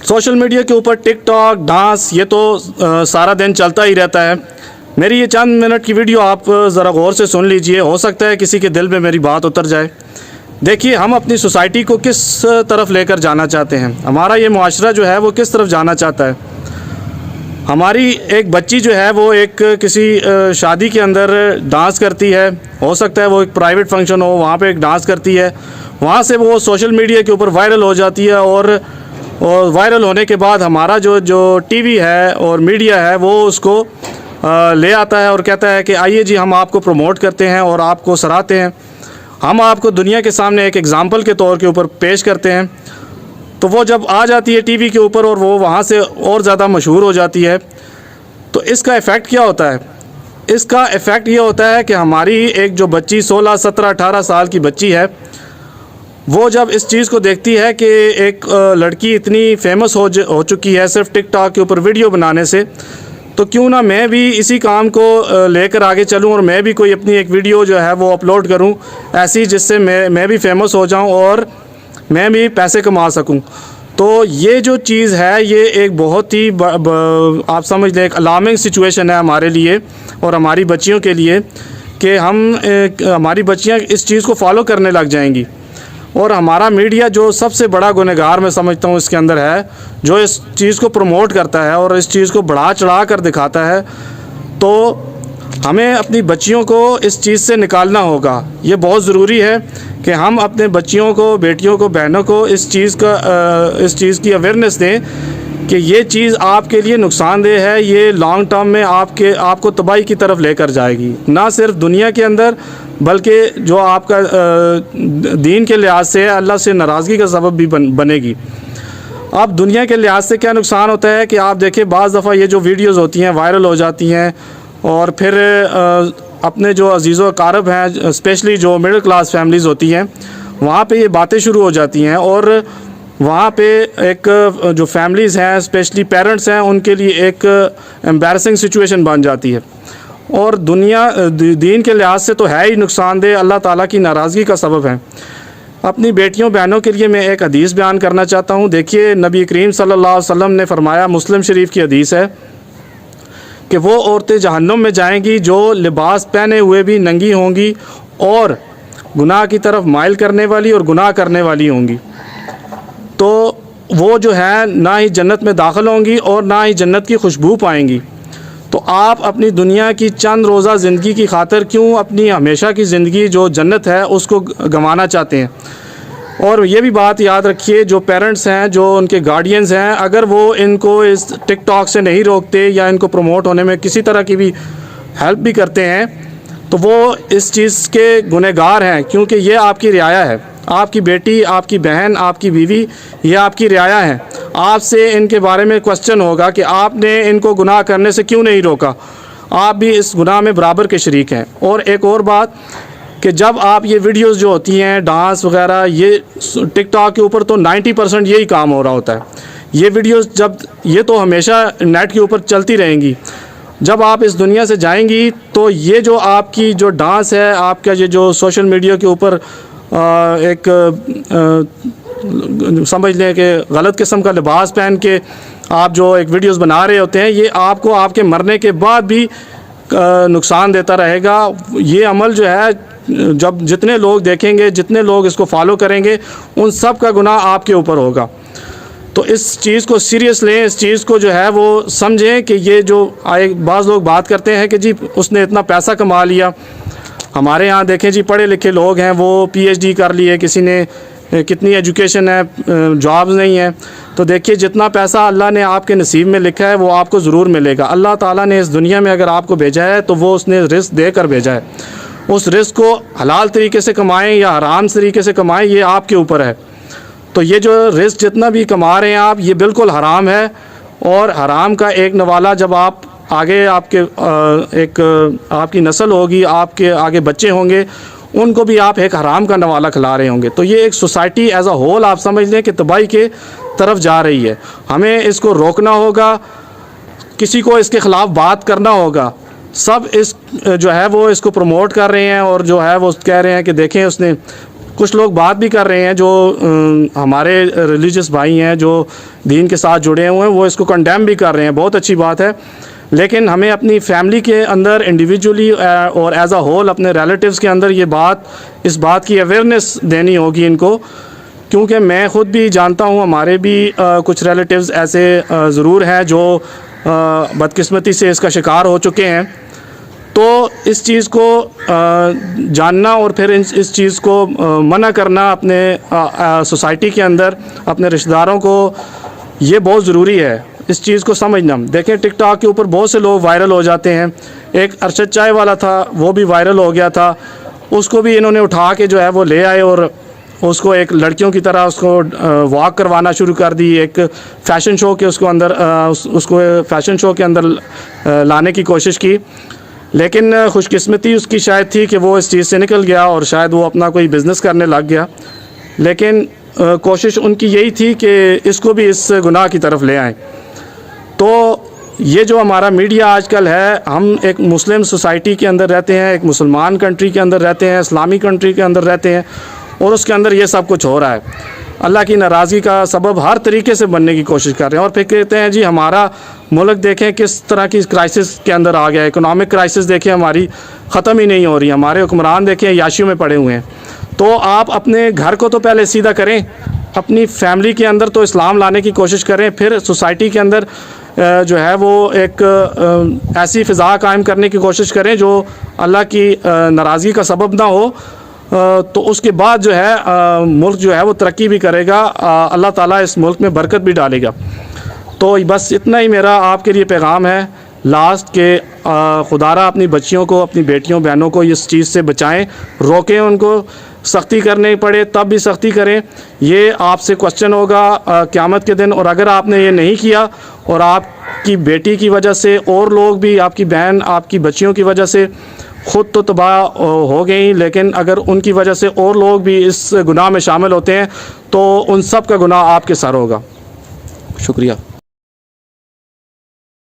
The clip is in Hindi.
सोशल मीडिया के ऊपर टिकटॉक, डांस, ये तो सारा दिन चलता ही रहता है। मेरी ये चंद मिनट की वीडियो आप ज़रा गौर से सुन लीजिए, हो सकता है किसी के दिल में मेरी बात उतर जाए। देखिए, हम अपनी सोसाइटी को किस तरफ लेकर जाना चाहते हैं, हमारा ये मुआशरा जो है वो किस तरफ जाना चाहता है। हमारी एक बच्ची जो है वो एक किसी शादी के अंदर डांस करती है, हो सकता है वो एक प्राइवेट फंक्शन हो, वहाँ पे एक डांस करती है, वहाँ से वो सोशल मीडिया के ऊपर वायरल हो जाती है और वायरल होने के बाद हमारा जो टीवी है और मीडिया है वो उसको ले आता है और कहता है कि आइए जी, हम आपको प्रमोट करते हैं और आपको सराहते हैं, हम आपको दुनिया के सामने एक एग्ज़ाम्पल के तौर के ऊपर पेश करते हैं। तो वो जब आ जाती है टीवी के ऊपर और वो वहाँ से और ज़्यादा मशहूर हो जाती है, तो इसका इफ़ेक्ट क्या होता है? इसका इफ़ेक्ट ये होता है कि हमारी एक जो बच्ची 16, 17, 18 साल की बच्ची है, वो जब इस चीज़ को देखती है कि एक लड़की इतनी फेमस हो चुकी है सिर्फ टिकटॉक के ऊपर वीडियो बनाने से, तो क्यों ना मैं भी इसी काम को लेकर आगे चलूं और मैं भी कोई अपनी एक वीडियो जो है वो अपलोड करूं ऐसी, जिससे मैं भी फेमस हो जाऊं और मैं भी पैसे कमा सकूं। तो ये जो चीज़ है ये एक बहुत ही आप समझ लें एक अलार्मिंग सिचुएशन है हमारे लिए और हमारी बच्चियों के लिए कि हमारी बच्चियां इस चीज़ को फॉलो करने लग जाएंगी। और हमारा मीडिया जो सबसे बड़ा गुनहगार मैं समझता हूँ इसके अंदर है, जो इस चीज़ को प्रमोट करता है और इस चीज़ को बढ़ा चढ़ा कर दिखाता है। तो हमें अपनी बच्चियों को इस चीज़ से निकालना होगा। ये बहुत ज़रूरी है कि हम अपने बच्चियों को, बेटियों को, बहनों को इस चीज़ की अवेयरनेस दें कि ये चीज़ आपके लिए नुकसानदेह है, ये लॉन्ग टर्म में आपको तबाही की तरफ लेकर जाएगी, ना सिर्फ दुनिया के अंदर बल्कि जो आपका दीन के लिहाज से अल्लाह से नाराज़गी का सबब भी बनेगी। अब दुनिया के लिहाज से क्या नुकसान होता है कि आप देखें, बाज़ दफ़ा ये जो वीडियोज़ होती हैं वायरल हो जाती हैं और फिर अपने जो अजीज़ व अकारब हैं, स्पेशली जो मिडिल क्लास फैमिलीज़ होती हैं, वहाँ पे ये बातें शुरू हो जाती हैं और वहाँ पे एक जो फैमिलीज़ हैं, स्पेशली पेरेंट्स हैं, उनके लिए एक एम्बैरसिंग सिचुएशन बन जाती है और दीन के लिहाज से तो है ही नुकसानदेह, अल्लाह ताला की नाराज़गी का सबब है। अपनी बेटियों बहनों के लिए मैं एक हदीस बयान करना चाहता हूँ। देखिए, नबी करीम सल्लल्लाहु अलैहि वसल्लम ने फरमाया, मुस्लिम शरीफ की हदीस है कि वो औरतें जहन्नुम में जाएंगी जो लिबास पहने हुए भी नंगी होंगी और गुनाह की तरफ माइल करने वाली और गुनाह करने वाली होंगी। तो वो जो है ना ही जन्नत में दाखिल होंगी और ना ही जन्नत की खुशबू पाएंगी। तो आप अपनी दुनिया की चंद रोज़ा ज़िंदगी की खातिर क्यों अपनी हमेशा की ज़िंदगी जो जन्नत है उसको गंवाना चाहते हैं? और ये भी बात याद रखिए, जो पेरेंट्स हैं, जो उनके गार्डियंस हैं, अगर वो इनको इस टिकटॉक से नहीं रोकते या इनको प्रमोट होने में किसी तरह की भी हेल्प भी करते हैं, तो वो इस चीज़ के गुनहगार हैं, क्योंकि ये आपकी रियाया है। आपकी बेटी, आपकी बहन, आपकी बीवी, ये आपकी रियाया है। आपसे इनके बारे में क्वेश्चन होगा कि आपने इनको गुनाह करने से क्यों नहीं रोका, आप भी इस गुनाह में बराबर के शरीक हैं। और एक और बात कि जब आप ये वीडियोस जो होती हैं डांस वगैरह, ये टिकटॉक के ऊपर तो 90% यही काम हो रहा होता है। ये वीडियोस जब ये तो हमेशा नेट के ऊपर चलती रहेंगी, जब आप इस दुनिया से जाएंगी तो ये जो आपकी जो डांस है, आपका ये जो सोशल मीडिया के ऊपर एक समझ लें कि गलत किस्म का लिबास पहन के आप जो एक वीडियोस बना रहे होते हैं, ये आपको आपके मरने के बाद भी नुकसान देता रहेगा। ये अमल जो है, जब जितने लोग देखेंगे, जितने लोग इसको फॉलो करेंगे, उन सब का गुनाह आपके ऊपर होगा। तो इस चीज़ को सीरियस लें, इस चीज़ को जो है वो समझें कि ये जो बाज़ लोग बात करते हैं कि जी उसने इतना पैसा कमा लिया। हमारे यहाँ देखें जी, पढ़े लिखे लोग हैं, वो PhD कर लिए, किसी ने कितनी एजुकेशन है, जॉब्स नहीं है। तो देखिए, जितना पैसा अल्लाह ने आपके नसीब में लिखा है वो आपको ज़रूर मिलेगा। अल्लाह ताला ने इस दुनिया में अगर आपको भेजा है तो वो उसने रिस्क दे कर भेजा है। उस रिस्क को हलाल तरीके से कमाएं या हराम तरीके से कमाएं, ये आपके ऊपर है। तो ये जो रिस्क जितना भी कमा रहे हैं आप, ये बिल्कुल हराम है। और हराम का एक नवाला जब आप आगे आपकी नस्ल होगी, आपके आगे बच्चे होंगे, उनको भी आप एक हराम का नवाला खिला रहे होंगे। तो ये एक सोसाइटी एज अ होल आप समझ लें कि तबाही के तरफ जा रही है। हमें इसको रोकना होगा, किसी को इसके ख़िलाफ़ बात करना होगा। सब इस जो है वो इसको प्रमोट कर रहे हैं और जो है वो कह रहे हैं कि देखें उसने कुछ लोग बात भी कर रहे हैं जो हमारे रिलीजियस भाई हैं जो दीन के साथ जुड़े हुए हैं, वो इसको कंडेम भी कर रहे हैं, बहुत अच्छी बात है। लेकिन हमें अपनी फैमिली के अंदर इंडिविजुअली और एज अ होल अपने रिलेटिव्स के अंदर इस बात की अवेयरनेस देनी होगी इनको, क्योंकि मैं ख़ुद भी जानता हूँ हमारे भी कुछ रिलेटिव्स ऐसे ज़रूर हैं जो बदकिस्मती से इसका शिकार हो चुके हैं। तो इस चीज़ को जानना और फिर इस चीज़ को मना करना अपने सोसाइटी के अंदर अपने रिश्तेदारों को, ये बहुत ज़रूरी है इस चीज़ को समझना। देखें टिकटॉक के ऊपर बहुत से लोग वायरल हो जाते हैं। एक अरशद चाय वाला था, वो भी वायरल हो गया था, उसको भी इन्होंने उठा के जो है वो ले आए और उसको एक लड़कियों की तरह उसको वॉक करवाना शुरू कर दी। एक फ़ैशन शो के उसको फ़ैशन शो के अंदर लाने की कोशिश की, लेकिन खुशकिस्मती उसकी शायद थी कि वो इस चीज़ से निकल गया और शायद वो अपना कोई बिज़नेस करने लग गया। लेकिन कोशिश उनकी यही थी कि इसको भी इस गुनाह की तरफ ले आएँ। तो ये जो हमारा मीडिया आजकल है, हम एक मुस्लिम सोसाइटी के अंदर रहते हैं, एक मुसलमान कंट्री के अंदर रहते हैं, इस्लामी कंट्री के अंदर रहते हैं, और उसके अंदर ये सब कुछ हो रहा है। अल्लाह की नाराज़गी का सबब हर तरीके से बनने की कोशिश कर रहे हैं। और फिर कहते हैं जी हमारा मुल्क देखें किस तरह की क्राइसिस के अंदर आ गया है, इकोनॉमिक क्राइसिस देखें हमारी ख़त्म ही नहीं हो रही, हमारे हुक्मरान देखें याशियों में पड़े हुए हैं। तो आप अपने घर को तो पहले सीधा करें, अपनी फैमिली के अंदर तो इस्लाम लाने की कोशिश करें, फिर सोसाइटी के अंदर जो है वो एक ऐसी फ़िज़ा कायम करने की कोशिश करें जो अल्लाह की नाराज़गी का सबब ना हो। तो उसके बाद जो है मुल्क जो है वो तरक्की भी करेगा, अल्लाह ताला इस मुल्क में बरकत भी डालेगा। तो बस इतना ही मेरा आपके लिए पैगाम है लास्ट के खुदारा अपनी बच्चियों को, अपनी बेटियों बहनों को इस चीज़ से बचाएं, रोकें उनको। सख्ती करनी पड़े तब भी सख्ती करें। ये आपसे क्वेश्चन होगा क़यामत के दिन, और अगर आपने ये नहीं किया और आपकी बेटी की वजह से और लोग भी, आपकी बहन आपकी बच्चियों की वजह से ख़ुद तो तबाह हो गई, लेकिन अगर उनकी वजह से और लोग भी इस गुनाह में शामिल होते हैं तो उन सब का गुनाह आपके सर होगा। शुक्रिया।